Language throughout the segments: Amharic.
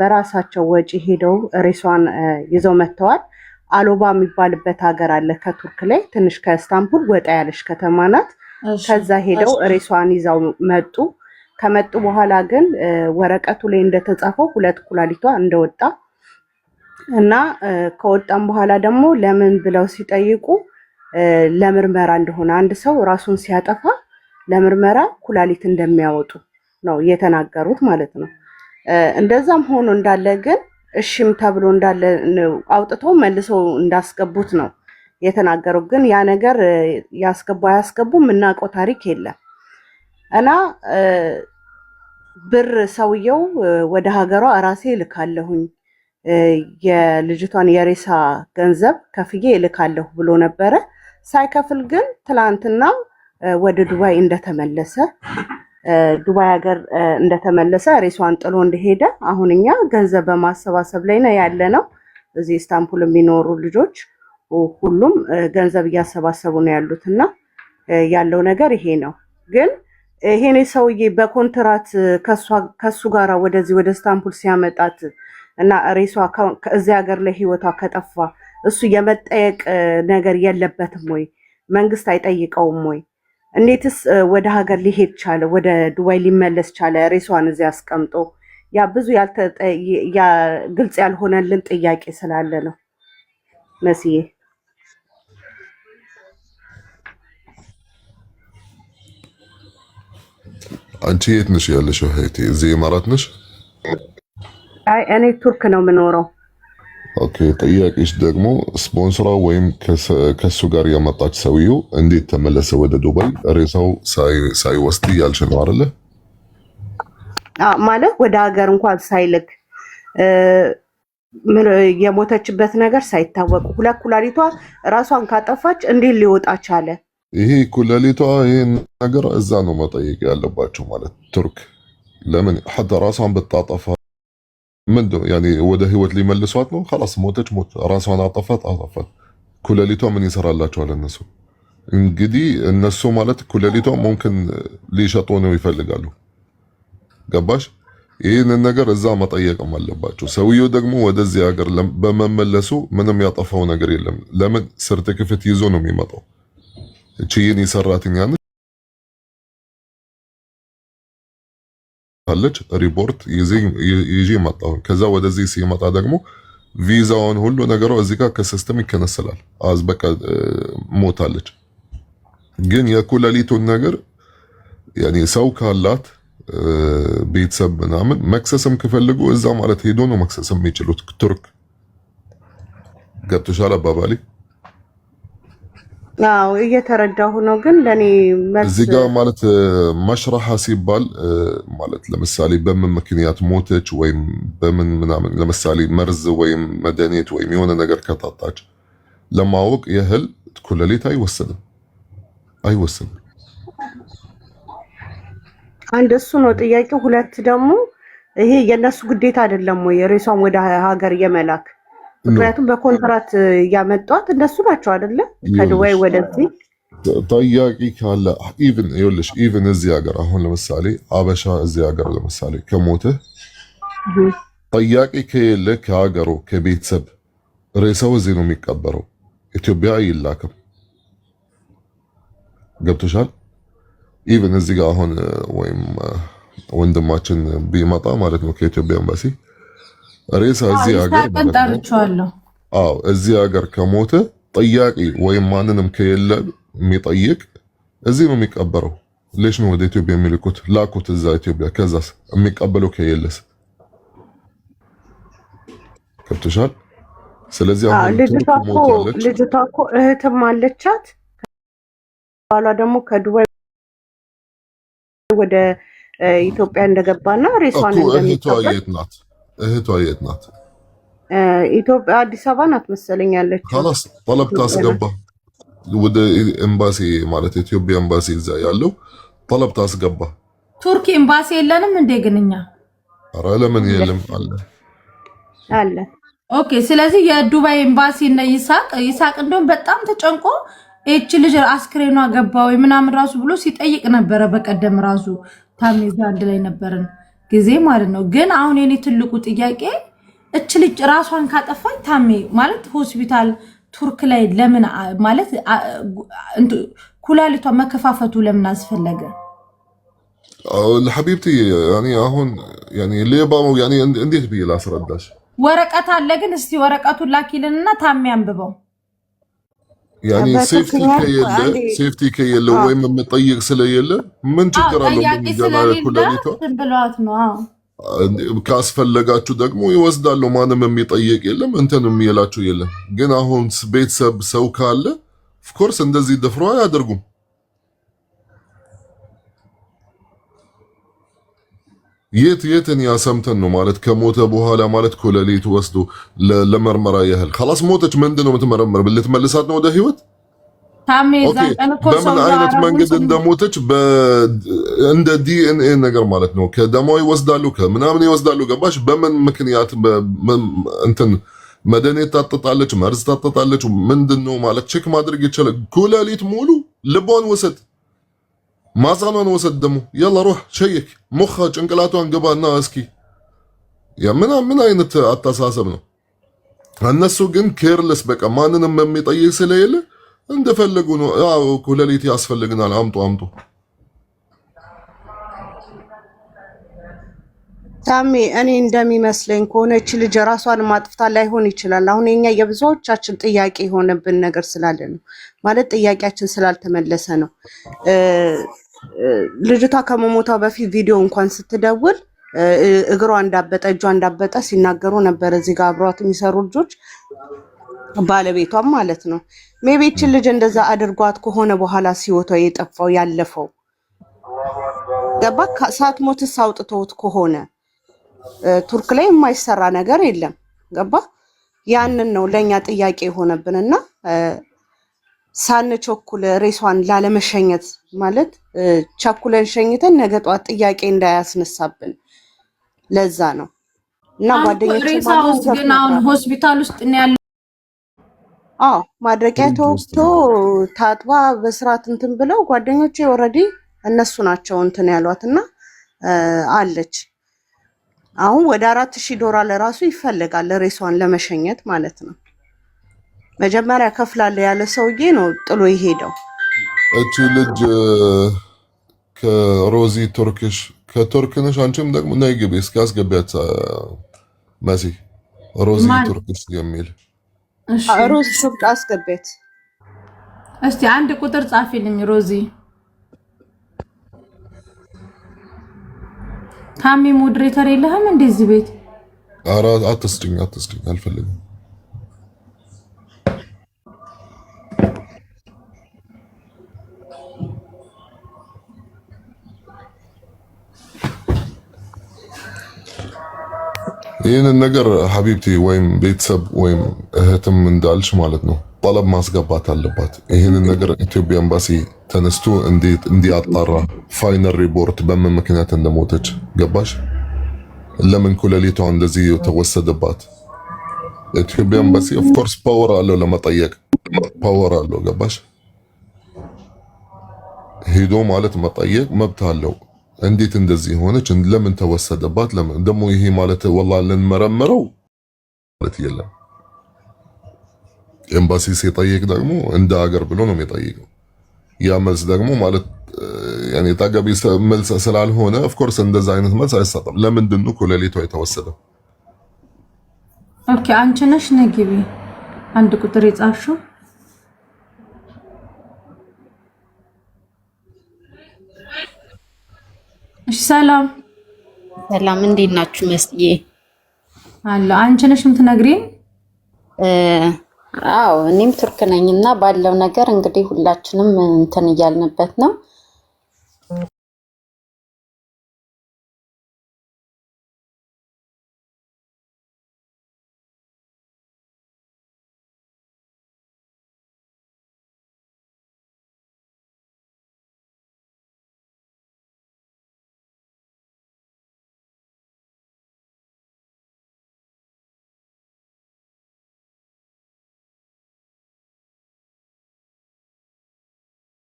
በራሳቸው ወጪ ሄደው ሬሷን ይዘው መጥተዋል። አሎባ የሚባልበት ሀገር አለ ከቱርክ ላይ ትንሽ ከኢስታንቡል ወጣ ያለች ከተማ ናት። ከዛ ሄደው ሬሷን ይዘው መጡ። ከመጡ በኋላ ግን ወረቀቱ ላይ እንደተጻፈው 2 ኩላሊቷ እንደወጣ እና ከወጣም በኋላ ደግሞ ለምን ብለው ሲጠይቁ ለምርመራ እንደሆነ አንድ ሰው ራሱን ሲያጠፋ ለምርመራ ኩላሊት እንደሚያወጡ ነው የተናገሩት ማለት ነው። እንደዛም ሆኖ እንዳለ ግን እሺም ተብሎ እንዳለ አውጥተው መልሰው እንዳስገቡት ነው የተናገሩት። ግን ያ ነገር ያስገቡ የምናውቀው ታሪክ የለም እና ብር ሰውየው ወደ ሀገሯ ራሴ እልካለሁኝ የልጅቷን የሬሳ ገንዘብ ከፍዬ እልካለሁ ብሎ ነበረ። ሳይከፍል ግን ትላንትና ወደ ዱባይ እንደተመለሰ ዱባይ ሀገር እንደተመለሰ ሬሷን ጥሎ እንደሄደ አሁን እኛ ገንዘብ በማሰባሰብ ላይ ነው ያለነው። እዚህ ኢስታንቡል የሚኖሩ ልጆች ሁሉም ገንዘብ እያሰባሰቡ ነው ያሉትና ያለው ነገር ይሄ ነው። ግን ይሄኔ ሰውዬ በኮንትራት ከሱ ጋራ ወደዚህ ወደ ኢስታንቡል ሲያመጣት እና ሬሷ ከዚህ ሀገር ላይ ህይወቷ ከጠፋ እሱ የመጠየቅ ነገር የለበትም ወይ? መንግስት አይጠይቀውም ወይ? እንዴትስ ወደ ሀገር ሊሄድ ቻለ? ወደ ዱባይ ሊመለስ ቻለ? ሬሷን እዚህ አስቀምጦ ያ ብዙ ግልጽ ያልሆነልን ጥያቄ ስላለ ነው መስዬ። አንቺ የት ነሽ ያለሽው እህቴ? እዚህ ኢማራት ነሽ? አይ እኔ ቱርክ ነው የምኖረው። ኦኬ። ጥያቄሽ ደግሞ ስፖንሰሯ ወይም ከሱ ጋር ያመጣች ሰውየው እንዴት ተመለሰ ወደ ዱባይ ሬሳው ሳይወስድ ያልሽ ነው አይደለ? ማለት ወደ ሀገር እንኳን ሳይልክ የሞተችበት ነገር ሳይታወቅ 2 ኩላሊቷ ራሷን ካጠፋች እንዴት ሊወጣ ቻለ? ይሄ ኩላሊቷ ይሄን ነገር እዛ ነው መጠየቅ ያለባቸው ማለት ቱርክ። ለምን ሐታ ራሷን ብታጠፋ ምንድነው ያኔ ወደ ህይወት ሊመልሷት ነው? خلاص ሞተች፣ ራሷን አጠፋት። ኩላሊቷ ምን ይሰራላቸዋል እነሱ? እንግዲህ እነሱ ማለት ኩላሊቷ ሙምኪን ሊሸጡ ነው ይፈልጋሉ። ገባሽ? ይህንን ነገር እዛ መጠየቅም አለባቸው። ሰውየው ደግሞ ወደዚህ ሀገር በመመለሱ ምንም ያጠፋው ነገር የለም። ለምን ሰርቲፊኬት ይዞ ነው የሚመጣው? እቺን ይሰራትኛ አለች ሪፖርት ይዤ መጣሁ። ከዛ ወደዚህ ሲመጣ ደግሞ ቪዛውን ሁሉ ነገሩ እዚህ ጋር ከሲስተም ይከነሰላል። በቃ ሞታለች። ግን የኩላሊቱን ነገር ያኔ ሰው ካላት ቤተሰብ ምናምን መክሰስም ከፈልጉ እዛ ማለት ሄዶ ነው መክሰስም የሚችሉት ቱርክ። ገብቶሻል አባባሌ? አዎ እየተረዳሁ ነው። ግን ለኔ እዚህ ጋር ማለት መሽራሃ ሲባል ማለት ለምሳሌ በምን ምክንያት ሞተች ወይም በምን ምናምን ለምሳሌ መርዝ ወይም መድኃኒት ወይም የሆነ ነገር ከታጣች ለማወቅ ያህል ኩላሊት አይወሰንም። አንድ እሱ ነው ጥያቄው። 2 ደግሞ ይሄ የነሱ ግዴታ አይደለም ወይ ሬሷን ወደ ሀገር የመላክ? ምክንያቱም በኮንትራት ያመጧት እነሱ ናቸው አይደለ? ከዱባይ ወደዚህ ጠያቂ ካለ ኢቭን እዚህ ሀገር አሁን ለምሳሌ አበሻ እዚህ ሀገር ለምሳሌ ከሞተ ጠያቂ ከሌለ ከሀገሩ ከቤተሰብ ሬሳው እዚህ ነው የሚቀበረው። ኢትዮጵያ አይላክም። ገብቶሻል? ኢቭን እዚህ ጋር አሁን ወይም ወንድማችን ቢመጣ ማለት ነው ከኢትዮጵያ ኤምባሲ ሬሳ እዚህ ሀገር እዚህ ሀገር ከሞተ ጠያቂ ወይም ማንንም ከሌለ የሚጠይቅ እዚህ ነው የሚቀበረው። ለሽ ነው ወደ ኢትዮጵያ የሚልኩት? ላኩት እዛ ኢትዮጵያ። ከዛስ የሚቀበለው ከሌለስ? ገብቶሻል? ስለዚህ አሁን ልጅቷ እኮ እህትም አለቻት። ባሏ ደግሞ ከዱባይ ወደ ኢትዮጵያ እንደገባና ሬሷን እንደሚቀበል እህቷ የት ናት? ኢትዮጵያ አዲስ አበባ ናት መሰለኝ ያለችው። خلاص طلب ታስገባ ወደ ኤምባሲ ማለት ኢትዮጵያ ኤምባሲ እዛ ያለው طلب ታስገባ። ቱርክ ኤምባሲ የለንም እንዴ ግንኛ? ኧረ ለምን የለም? አለ። ኦኬ። ስለዚህ የዱባይ ኤምባሲ እና ይሳቅ እንደውም በጣም ተጨንቆ እቺ ልጅ አስክሬኗ ገባ ወይ ምናምን ራሱ ብሎ ሲጠይቅ ነበረ። በቀደም ራሱ ታሜዛ አንድ ላይ ነበርን። ጊዜ ማለት ነው። ግን አሁን የኔ ትልቁ ጥያቄ እች ልጅ ራሷን ካጠፋች ታሜ ማለት ሆስፒታል ቱርክ ላይ ለምን ማለት ኩላሊቷ መከፋፈቱ ለምን አስፈለገ? ለሐቢብቲ ያኒ አሁን ያኒ ሌባው ያኒ እንዴት ብዬ ላስረዳሽ? ወረቀት አለ ግን እስቲ ወረቀቱን ላኪልንና ታሜ አንብበው። ያኒ ሴፍቲ ከየለ ወይም የምጠይቅ ስለሌለ ምን ችግር አለው? ኩላሊቷ ብለዋት ነው። ካስፈለጋችሁ ደግሞ ይወስዳሉ። ማንም የሚጠይቅ የለም እንትን የሚላችሁ የለም። ግን አሁን ቤተሰብ ሰው ካለ ኦፍኮርስ እንደዚህ ደፍሮ አያደርጉም። የትን ያሰምተን ነው ማለት ከሞተ በኋላ ማለት ኩላሊት ወስዶ ለመርመራ ያህል خلاص ሞተች። ምንድነው የምትመረመር? ልትመልሳት ነው ወደ ህይወት? በምን አይነት መንገድ እንደሞተች እንደ ዲኤንኤ ነገር ማለት ነው። ከደሟ ይወስዳሉ፣ ከምናምን ይወስዳሉ። ገባሽ? በምን ምክንያት እንትን መድኃኒት ታጠጣለች፣ መርዝ ታጠጣለች፣ ምንድነው ማለት ቼክ ማድረግ ይችላል። ኩላሊት ሙሉ ልቧን ወሰድ፣ ማህፀኗን ወሰድ፣ ደግሞ ያላ ሩህ ሸይክ ሙኻ ጭንቅላቷን ገባና እስኪ ምን አይነት አስተሳሰብ ነው? እነሱ ግን ኬርለስ በቃ ማንንም የሚጠይቅ ስለሌለ እንደፈለጉ ነው። ያው ኩላሊት ያስፈልግናል፣ አምጡ። ታሜ እኔ እንደሚመስለኝ ከሆነች ልጅ ራሷን ማጥፍታ ላይሆን ይችላል። አሁን የኛ የብዙዎቻችን ጥያቄ የሆነብን ነገር ስላለ ነው ማለት ጥያቄያችን ስላልተመለሰ ነው። ልጅቷ ከመሞቷ በፊት ቪዲዮ እንኳን ስትደውል እግሯ እንዳበጠ እጇ እንዳበጠ ሲናገሩ ነበር። እዚህ ጋር አብሯት የሚሰሩ ልጆች ባለቤቷም ማለት ነው። ሜቤችን ልጅ እንደዛ አድርጓት ከሆነ በኋላ ሲወቷ የጠፋው ያለፈው ገባ ሳትሞትስ አውጥተውት ከሆነ ቱርክ ላይ የማይሰራ ነገር የለም። ገባ ያንን ነው ለኛ ጥያቄ የሆነብንና ሳንቸኩል ሬሷን ላለመሸኘት ማለት ቸኩለን ሸኝተን ነገ ጧት ጥያቄ እንዳያስነሳብን ለዛ ነው። እና ጓደኞቼ ማለት ግን አሁን ሆስፒታል ውስጥ ነው ያለው። ማድረቂያ ተወስቶ ታጥባ በስርዓት እንትን ብለው ጓደኞቼ ኦልሬዲ እነሱ ናቸው እንትን ያሏትና አለች። አሁን ወደ $4000 ለራሱ ይፈልጋል ሬሷን ለመሸኘት ማለት ነው። መጀመሪያ ከፍላለሁ ያለ ሰውዬ ነው ጥሎ ይሄደው። እቺ ልጅ ከሮዚ ከቱርክነሽ አንቺም ደግሞ ነይ ግቢ እስኪ አስገቢያት መሲ ሮዚ ቱርክስ የሚል ሮዚ ቱርክ አስገቢያት እስቲ አንድ ቁጥር ጻፊልኝ ሮዚ። ታሚ ሞዴሬተር የለህም እንደዚህ ቤት? ኧረ አትስጭኝ አልፈልግም። ይህንን ነገር ሀቢብቲ ወይም ቤተሰብ ወይም እህትም እንዳልሽ ማለት ነው ጠለብ ማስገባት አለባት። ይህንን ነገር ኢትዮጵያ ኤምባሲ ተነስቶ እንዲያጣራ ፋይናል ሪፖርት በምን ምክንያት እንደሞተች ገባሽ? ለምን ኩላሊቷ እንደዚህ ተወሰደባት? ኢትዮጵያ ኤምባሲ ኦፍ ኮርስ ፓወር አለው ለመጠየቅ ፓወር አለው ገባሽ? ሄዶ ማለት መጠየቅ መብት አለው። እንዴት እንደዚህ ሆነች? ለምን ተወሰደባት? ለምን ደግሞ ይሄ ማለት ወላሂ ልንመረምረው ማለት የለም። ኤምባሲ ሲጠይቅ ደግሞ እንደ ሀገር ብሎ ነው የሚጠይቀው። ያ መልስ ደግሞ ማለት ያኔ ታጋቢ መልስ ስላልሆነ ኦፍ ኮርስ እንደዛ አይነት መልስ አይሰጥም። ለምንድን ነው ኩላሊቷ የተወሰደው? ኦኬ አንቺ ነሽ ነግቢ አንድ ቁጥር የጻፍሽው ሰላም እንዴት ናችሁ? መስዬ አለ አንቺ ነሽ የምትነግሪኝ? አዎ እኔም ቱርክ ነኝና ባለው ነገር እንግዲህ ሁላችንም እንትን እያልንበት ነው።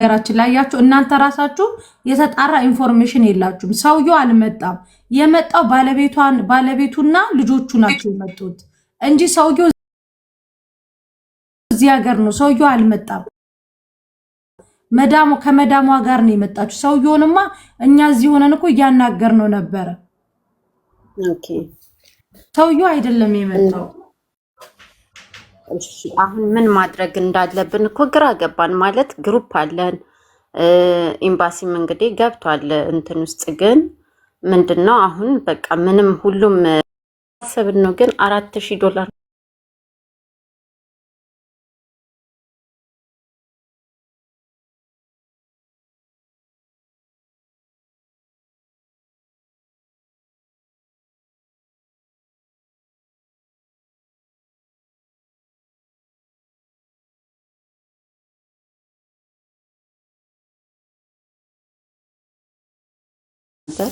ነገራችን ላይ ያያችሁ እናንተ ራሳችሁ የተጣራ ኢንፎርሜሽን የላችሁም። ሰውየው አልመጣም። የመጣው ባለቤቱና ልጆቹ ናቸው የመጡት እንጂ ሰውየው እዚህ ሀገር ነው። ሰውየው አልመጣም። ከመዳሟ ጋር ነው የመጣችው። ሰውየውንማ እኛ እዚህ ሆነን እኮ እያናገር ነው ነበረ። ኦኬ ሰውየው አይደለም የመጣው። እሺ አሁን ምን ማድረግ እንዳለብን እኮ ግራ ገባን። ማለት ግሩፕ አለን ኤምባሲም እንግዲህ ገብቷል እንትን ውስጥ ግን ምንድነው አሁን በቃ ምንም ሁሉም ሰብን ነው ግን $4000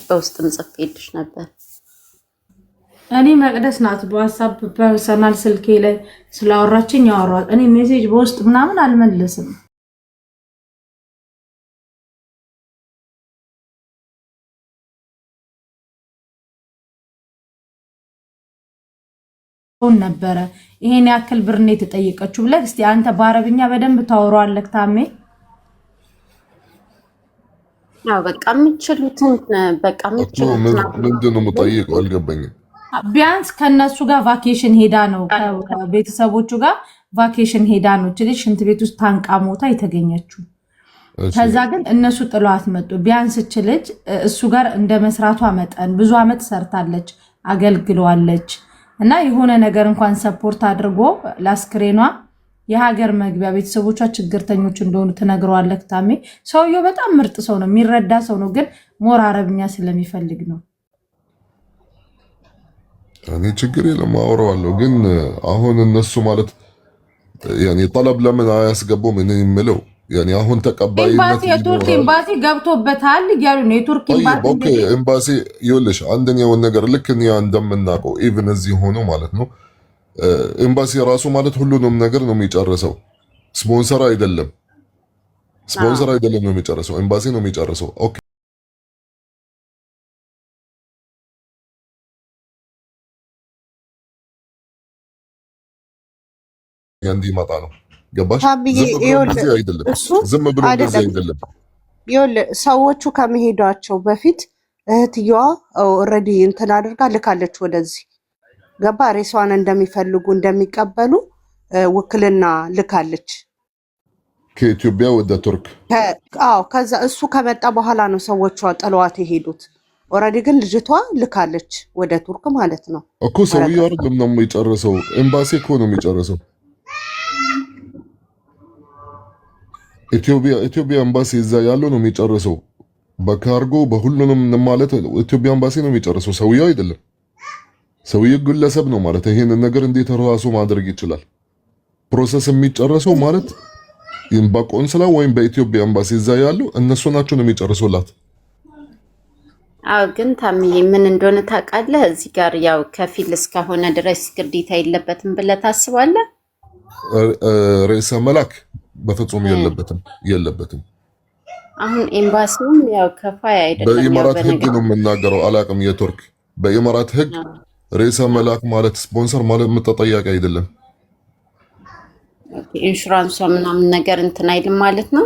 በውስጥም ጽፌልሽ ነበር። እኔ መቅደስ ናት በዋትስአፕ ፐርሰናል ስልኬ ላይ ስላወራችኝ ያወራል። እኔ ሜሴጅ በውስጥ ምናምን አልመለስም። ነበረ ይሄን ያክል ብር ነው የተጠየቀችው ብለህ እስቲ አንተ በአረብኛ በደንብ ታወራለህ ታሜ? አዎ በቃ የምትችሉትን በቃ የምትችሉትን ምንድን ነው የምጠይቀው? አልገባኝም። ቢያንስ ከነሱ ጋር ቫኬሽን ሄዳ ነው ከቤተሰቦቹ ጋር ቫኬሽን ሄዳ ነው ትልሽ ሽንት ቤት ውስጥ ታንቃ ሞታ የተገኘችው። ከዛ ግን እነሱ ጥሏት መጡ። ቢያንስ ልጅ እሱ ጋር እንደ መስራቷ መጠን ብዙ አመት ሰርታለች፣ አገልግሏለች እና የሆነ ነገር እንኳን ሰፖርት አድርጎ ላስክሬኗ የሀገር መግቢያ ቤተሰቦቿ ችግርተኞች እንደሆኑ ትነግረዋለህ ታሜ። ሰውየው በጣም ምርጥ ሰው ነው፣ የሚረዳ ሰው ነው። ግን ሞር አረብኛ ስለሚፈልግ ነው። እኔ ችግር የለም አወራዋለሁ። ግን አሁን እነሱ ማለት ያኔ ጠለብ ለምን አያስገቡም? እኔ የምለው ያኔ አሁን ተቀባይነት የቱርክ ኤምባሲ ገብቶበታል እያሉ ነው። የቱርክ ኤምባሲ ይኸውልሽ አንደኛውን ነገር ልክ እኛ እንደምናውቀው ኢቭን እዚህ ሆኖ ማለት ነው ኤምባሲ ራሱ ማለት ሁሉንም ነገር ነው የሚጨርሰው። ስፖንሰር አይደለም ነው የሚጨርሰው፣ ኤምባሲ ነው የሚጨርሰው። ኦኬ እንዲመጣ ነው ገባሽ? ዝም ብሎ እንደዚህ አይደለም። ሰዎቹ ከመሄዷቸው በፊት እህትየዋ ኦልሬዲ እንትን አድርጋ ልካለች ወደዚህ ገባ። ሬሷን እንደሚፈልጉ እንደሚቀበሉ ውክልና ልካለች ከኢትዮጵያ ወደ ቱርክ። ከዛ እሱ ከመጣ በኋላ ነው ሰዎቿ ጥለዋት የሄዱት። ኦልሬዲ ግን ልጅቷ ልካለች ወደ ቱርክ ማለት ነው እኮ። ሰውዬው አይደለም ነው የሚጨርሰው፣ ኤምባሲ እኮ ነው የሚጨርሰው። ኢትዮጵያ ኤምባሲ እዛ ያለው ነው የሚጨርሰው። በካርጎ በሁሉንም ማለት ኢትዮጵያ ኤምባሲ ነው የሚጨርሰው፣ ሰውዬው አይደለም። ሰውዬው ግለሰብ ነው ማለት ይሄንን ነገር እንዴት ራሱ ማድረግ ይችላል? ፕሮሰስ የሚጨርሰው ማለት በቆንስላ ወይም በኢትዮጵያ ኤምባሲ እዛ ያሉ እነሱ ናቸው ነው የሚጨርሱላት። አዎ ግን ታምዬ ምን እንደሆነ ታውቃለህ? እዚህ ጋር ያው ከፊል እስከሆነ ድረስ ግዴታ የለበትም ብለህ ታስባለህ? ርዕሰ መላክ በፍጹም የለበትም። አሁን ኤምባሲውም ያው ከፋይ አይደለም። በኢማራት ህግ ነው የምናገረው፣ አላቅም የቱርክ በኢማራት ህግ ርዕሰ መላክ ማለት ስፖንሰር ማለት ተጠያቂ አይደለም። ኢንሹራንሷ ምናምን ነገር እንትን አይልም ማለት ነው።